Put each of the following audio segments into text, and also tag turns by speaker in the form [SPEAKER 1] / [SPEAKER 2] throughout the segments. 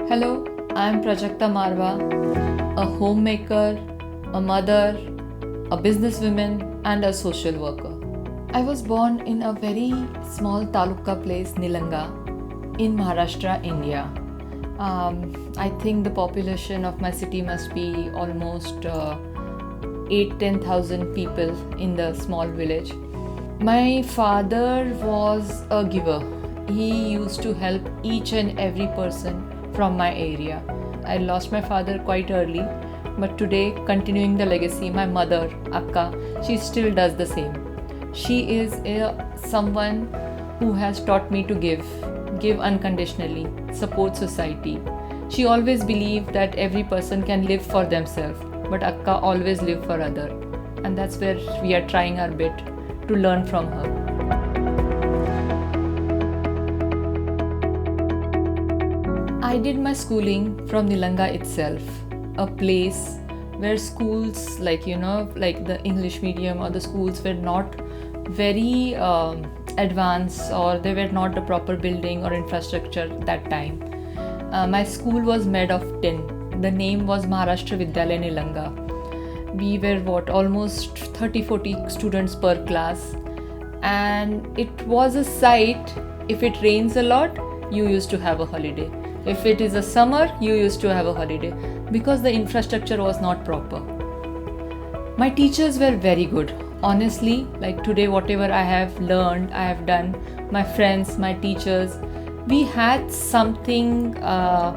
[SPEAKER 1] Hello, I am Prajakta Marwa, a homemaker, a mother, a businesswoman, and a social worker. I was born in a very small taluka place, Nilanga, in Maharashtra, India. I think the population of my city must be almost 8-10,000 people in the small village. My father was a giver. He used to help each and every person from my area. I lost my father quite early, but today, continuing the legacy, my mother, Akka, she still does the same. She is someone who has taught me to give unconditionally, support society. She always believed that every person can live for themselves, but Akka always lived for other. And that's where we are trying our bit to learn from her. I did my schooling from Nilanga itself, a place where schools like the English medium or the schools were not very advanced, or they were not a proper building or infrastructure that time. My school was made of tin. The name was Maharashtra Vidyalaya Nilanga. We were almost 30-40 students per class, and it was a sight. If it rains a lot, you used to have a holiday. If it is a summer, you used to have a holiday because the infrastructure was not proper. My teachers were very good. Honestly, like today, whatever I have learned, I have done, my friends, my teachers, we had something, I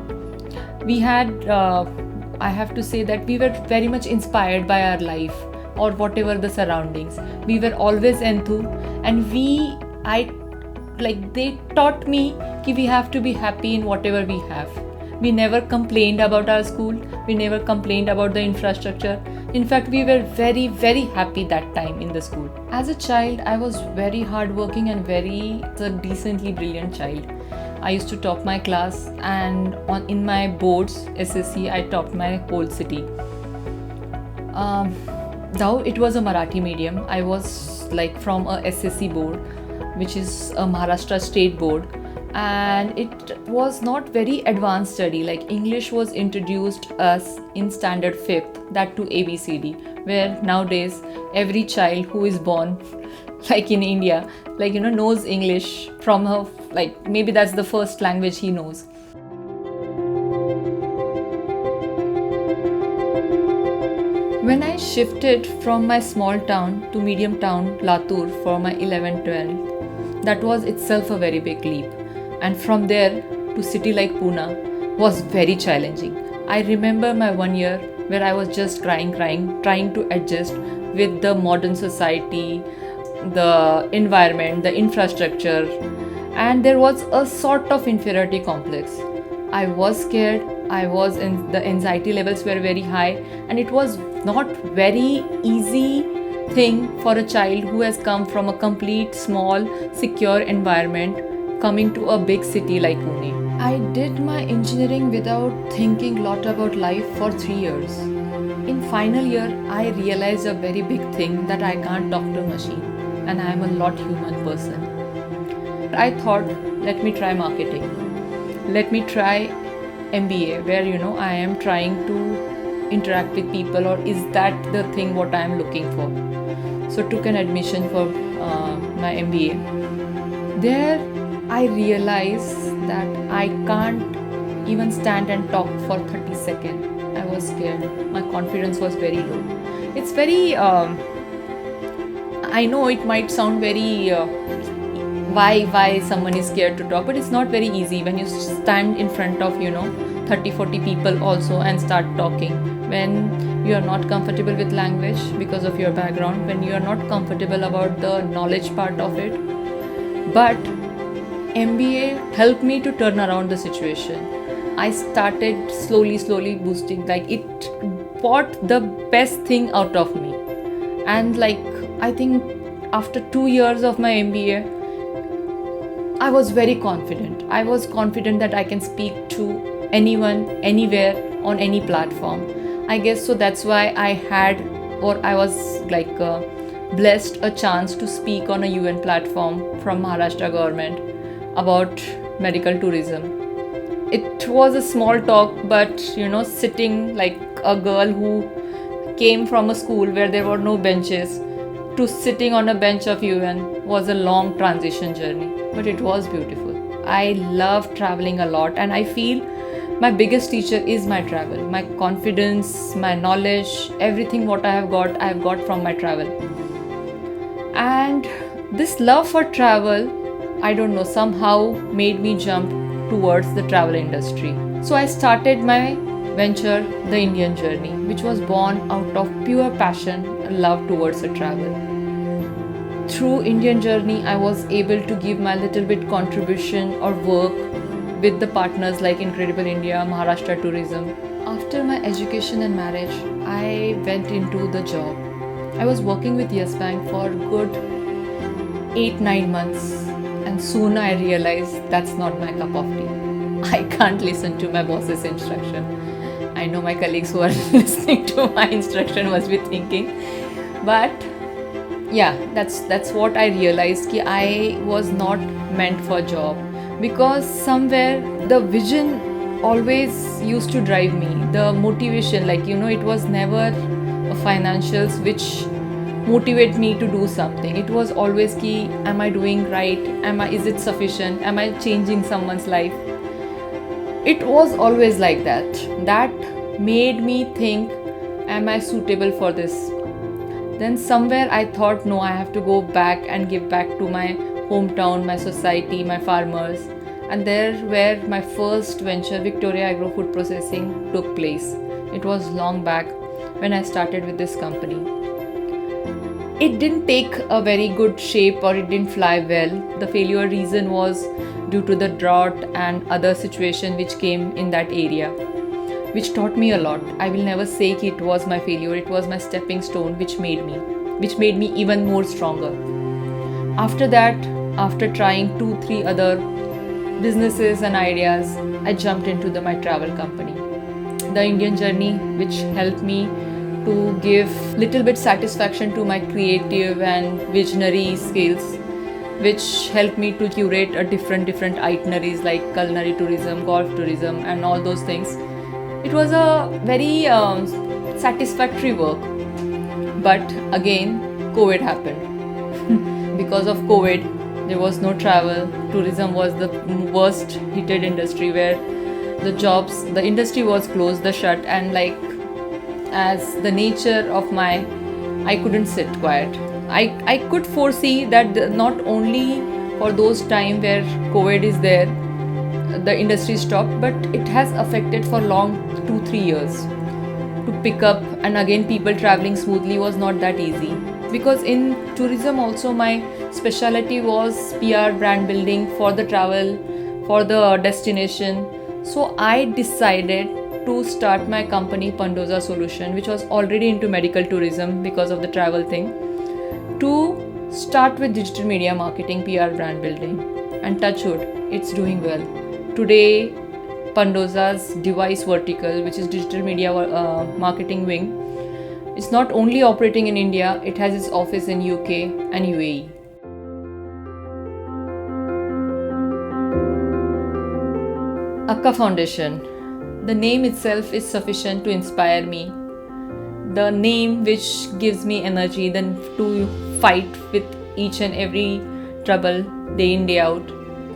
[SPEAKER 1] have to say that we were very much inspired by our life or whatever the surroundings. We were always enthused, and they taught me that we have to be happy in whatever we have. We never complained about our school. We never complained about the infrastructure. In fact, we were very, very happy that time in the school. As a child, I was very hardworking and a decently brilliant child. I used to top my class, and in my boards, SSC, I topped my whole city. Though it was a Marathi medium, I was from a SSC board, which is a Maharashtra state board, and it was not very advanced study. English was introduced us in standard 5th, that to ABCD, where nowadays every child who is born in India knows English from her, maybe that's the first language he knows. When I shifted from my small town to medium town Latur for my 11th-12th, that was itself a very big leap. And from there to city like Pune was very challenging. I remember my 1 year where I was just crying, trying to adjust with the modern society, the environment, the infrastructure, and there was a sort of inferiority complex. I was scared, the anxiety levels were very high, and it was not very easy thing for a child who has come from a complete small secure environment coming to a big city like Pune. I did my engineering without thinking a lot about life for 3 years. In final year, I realized a very big thing, that I can't talk to a machine and I am a lot human person. I thought, let me try marketing. Let me try MBA, where I am trying to interact with people, or is that the thing what I am looking for? So took an admission for my MBA. There I realized that I can't even stand and talk for 30 seconds. I was scared. My confidence was very low. It's very, I know it might sound very, why someone is scared to talk, but it's not very easy when you stand in front of 30-40 people also and start talking, when you are not comfortable with language because of your background, when you are not comfortable about the knowledge part of it. But MBA helped me to turn around the situation. I started slowly boosting, it brought the best thing out of me. And I think after 2 years of my MBA, I was very confident. I was confident that I can speak to anyone, anywhere, on any platform. I guess so that's why I was blessed a chance to speak on a UN platform from Maharashtra government about medical tourism. It was a small talk, but sitting like a girl who came from a school where there were no benches to sitting on a bench of UN was a long transition journey, but it was beautiful. I love traveling a lot, and I feel my biggest teacher is my travel. My confidence, my knowledge, everything what I have got from my travel. And this love for travel, I don't know, somehow made me jump towards the travel industry. So I started my venture, The Indian Journey, which was born out of pure passion and love towards the travel. Through Indian Journey, I was able to give my little bit contribution or work with the partners like Incredible India, Maharashtra Tourism. After my education and marriage, I went into the job. I was working with Yes Bank for good 8-9 months, and soon I realized that's not my cup of tea. I can't listen to my boss's instruction. I know my colleagues who are listening to my instruction must be thinking, but yeah, that's what I realized, कि I was not meant for job, because somewhere the vision always used to drive me, the motivation, like it was never a financials which motivate me to do something. It was always ki, am I doing right? Is it sufficient? Am I changing someone's life? It was always like that. That made me think, am I suitable for this? Then somewhere I thought, no, I have to go back and give back to my hometown, my society, my farmers. And there where my first venture, Victoria Agro Food Processing, took place. It was long back when I started with this company. It didn't take a very good shape, or it didn't fly well. The failure reason was due to the drought and other situation which came in that area, which taught me a lot. I will never say it was my failure. It was my stepping stone which made me even more stronger. After that, after trying 2-3 other businesses and ideas, I jumped into my travel company, The Indian Journey, which helped me to give little bit satisfaction to my creative and visionary skills, which helped me to curate a different itineraries like culinary tourism, golf tourism, and all those things. It was a very satisfactory work, but again COVID happened. Because of COVID, there was no travel. Tourism was the worst hit industry, where the industry was closed, shut, and like, as the nature of I couldn't sit quiet. I could foresee that not only for those time where COVID is there, the industry stopped, but it has affected for long 2-3 years to pick up, and again people traveling smoothly was not that easy, because in tourism also my specialty was PR, brand building for the travel, for the destination. So I decided to start my company Pandoza Solution, which was already into medical tourism because of the travel thing, to start with digital media marketing, PR, brand building, and touch wood, it's doing well. Today, Pandoza's device vertical, which is digital media marketing wing, is not only operating in India, it has its office in UK and UAE. Akka Foundation. The name itself is sufficient to inspire me. The name which gives me energy then to fight with each and every trouble day in, day out.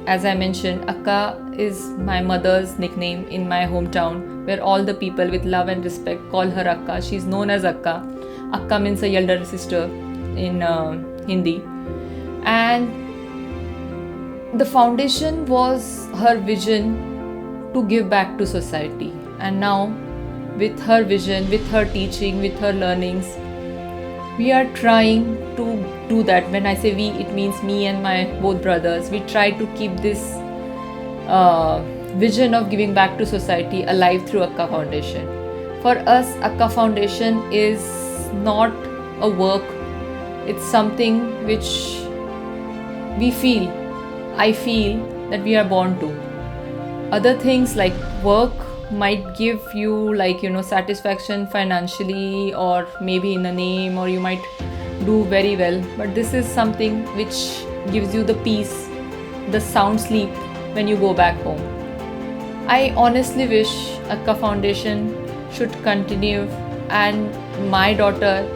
[SPEAKER 1] As I mentioned, Akka is my mother's nickname in my hometown, where all the people with love and respect call her Akka. She's known as Akka. Akka means a elder sister in Hindi. And the foundation was her vision to give back to society. And now, with her vision, with her teaching, with her learnings, we are trying to do that. When I say we, it means me and my both brothers. We try to keep this vision of giving back to society alive through Akka Foundation. For us, Akka Foundation is not a work. It's something which I feel that we are born to. Other things like work might give you satisfaction financially, or maybe in a name, or you might do very well, but this is something which gives you the peace, the sound sleep when you go back home. I honestly wish Akka Foundation should continue and my daughter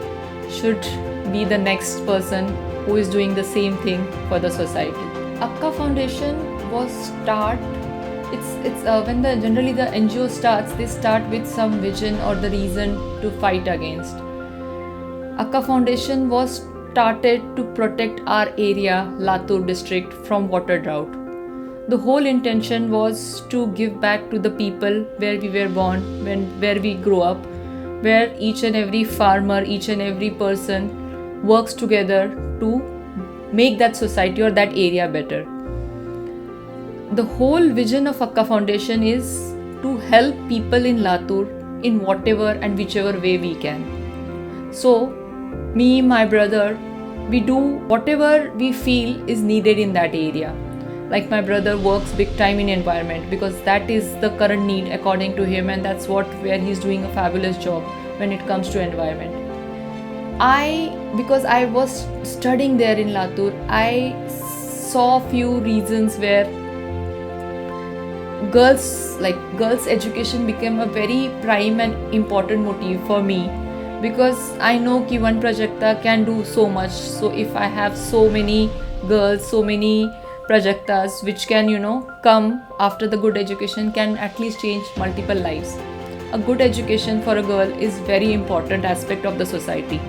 [SPEAKER 1] should be the next person who is doing the same thing for the society. Akka Foundation was when generally the NGO starts, they start with some vision or the reason to fight against. Akka Foundation was started to protect our area, Latur district, from water drought. The whole intention was to give back to the people where we were born, where we grew up, where each and every farmer, each and every person works together to make that society or that area better. The whole vision of Akka Foundation is to help people in Latur in whatever and whichever way we can. So, me, my brother, we do whatever we feel is needed in that area. Like my brother works big time in environment because that is the current need according to him, and that's where he's doing a fabulous job when it comes to environment. Because I was studying there in Latur, I saw few reasons where girls education became a very prime and important motive for me, because I know ki one Prajakta can do so much. So if I have so many girls, so many Prajaktas which can come after the good education, can at least change multiple lives. A good education for a girl is very important aspect of the society.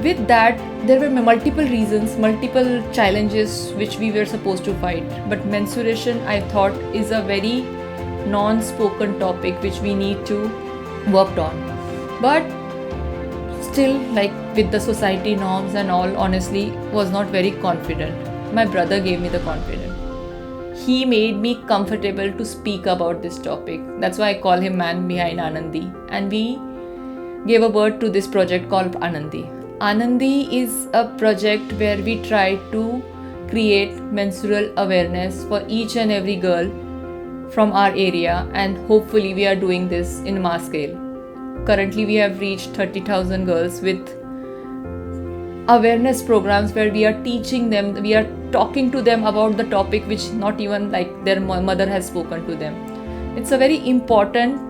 [SPEAKER 1] With that, there were multiple reasons, multiple challenges which we were supposed to fight. But menstruation, I thought, is a very non-spoken topic which we need to work on. But still, like with the society norms and all, honestly, was not very confident. My brother gave me the confidence. He made me comfortable to speak about this topic. That's why I call him man behind Anandi. And we gave a birth to this project called Anandi. Anandi is a project where we try to create menstrual awareness for each and every girl from our area, and hopefully we are doing this in mass scale. Currently we have reached 30,000 girls with awareness programs where we are teaching them, we are talking to them about the topic which not even like their mother has spoken to them. It's a very important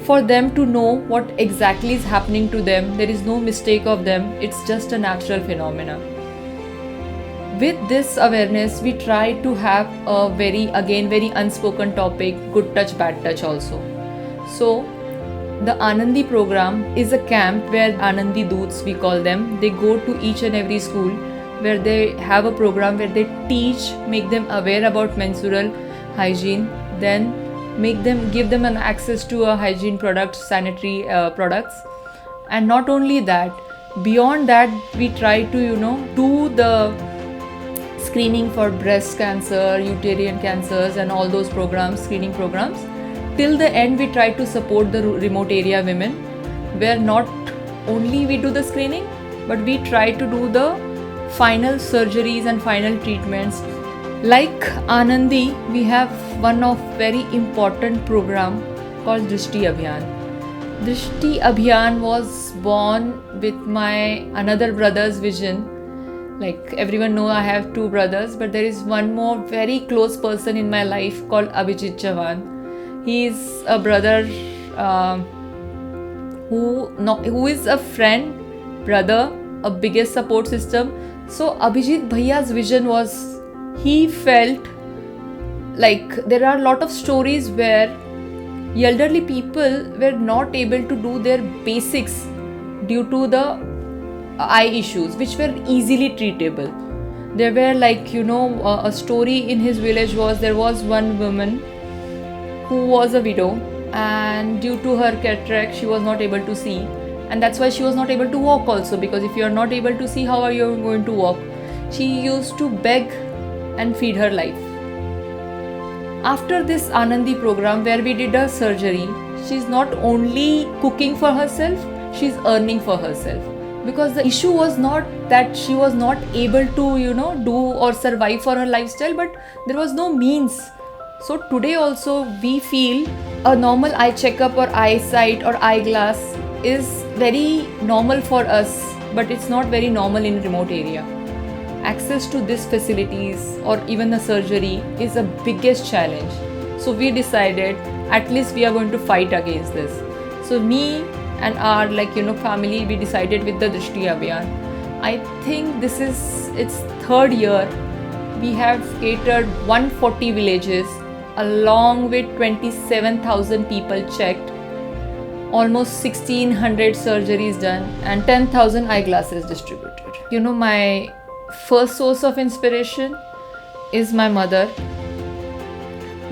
[SPEAKER 1] for them to know what exactly is happening to them. There is no mistake of them. It's just a natural phenomena. With this awareness, we try to have a very unspoken topic, good touch, bad touch also. So, the Anandi program is a camp where Anandi Doots, we call them, they go to each and every school where they have a program where they teach, make them aware about menstrual hygiene, then give them an access to a hygiene products, sanitary products. And not only that, beyond that, we try to do the screening for breast cancer, uterine cancers, and all those programs, screening programs. Till the end, we try to support the remote area women, where not only we do the screening, but we try to do the final surgeries and final treatments. Like Anandi, we have one of very important program called Drishti Abhiyan. Drishti Abhiyan was born with my another brother's vision. Like everyone know I have two brothers, but there is one more very close person in my life called Abhijit Chavan. He is a brother who is a friend, brother, a biggest support system. So Abhijit Bhaiya's vision was, he felt like there are a lot of stories where elderly people were not able to do their basics due to the eye issues which were easily treatable. There were a story in his village was, there was one woman who was a widow, and due to her cataract she was not able to see, and that's why she was not able to walk also, because if you are not able to see, how are you going to walk? She used to beg and feed her life. After this Anandi program where we did a surgery, she's not only cooking for herself, she's earning for herself. Because the issue was not that she was not able to do or survive for her lifestyle, but there was no means. So today also we feel a normal eye checkup or eyesight or eyeglass is very normal for us, but it's not very normal in remote area. access to these facilities or even a surgery is the biggest challenge. So we decided at least we are going to fight against this. So me and our family, we decided with the Drishti Abhiyan. I think this is its third year. We have catered 140 villages along with 27,000 people checked, almost 1600 surgeries done, and 10,000 eyeglasses distributed. My first source of inspiration is my mother.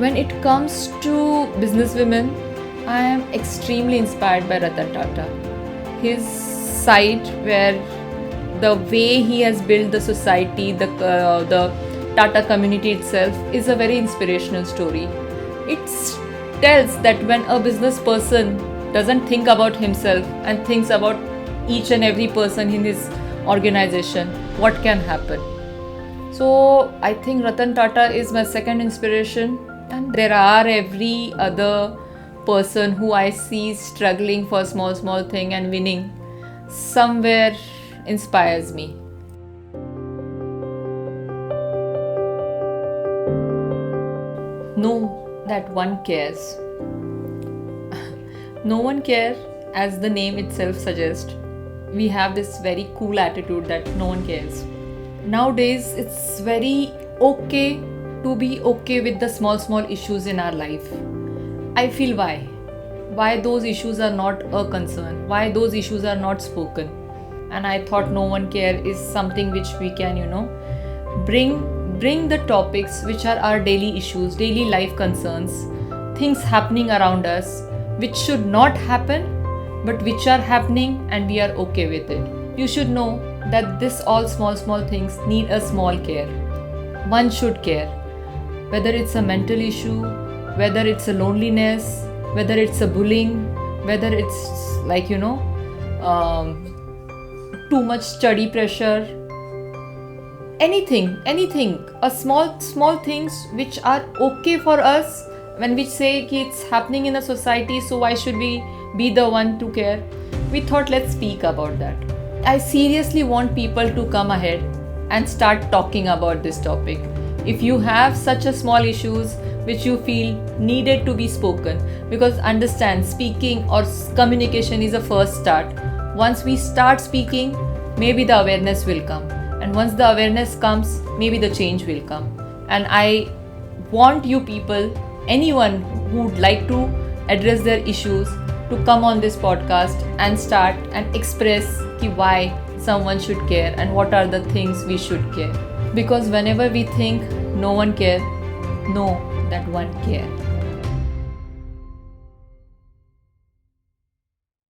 [SPEAKER 1] When it comes to businesswomen, I am extremely inspired by Ratan Tata. His site, where the way he has built the society, the Tata community itself, is a very inspirational story. It tells that when a business person doesn't think about himself and thinks about each and every person in his organization, what can happen. So I think Ratan Tata is my second inspiration, and there are every other person who I see struggling for small thing and winning somewhere inspires me. Know that one cares. No one cares, as the name itself suggests. We have this very cool attitude that no one cares. Nowadays, it's very okay to be okay with the small issues in our life. I feel why those issues are not a concern, why those issues are not spoken. And I thought no one care is something which we can bring the topics which are our daily issues, daily life concerns, things happening around us which should not happen but which are happening, and we are okay with it. You should know that this all small things need a small care. One should care, whether it's a mental issue, whether it's a loneliness, whether it's a bullying, whether it's too much study pressure, anything, a small things which are okay for us. When we say it's happening in a society, so why should we be the one to care? We thought, let's speak about that. I seriously want people to come ahead and start talking about this topic. If you have such a small issues which you feel needed to be spoken, because understand, speaking or communication is a first start. Once we start speaking, maybe the awareness will come, and once the awareness comes, maybe the change will come. And I want you people, anyone who would like to address their issues, to come on this podcast and start and express why someone should care and what are the things we should care. Because whenever we think no one care, know that one care.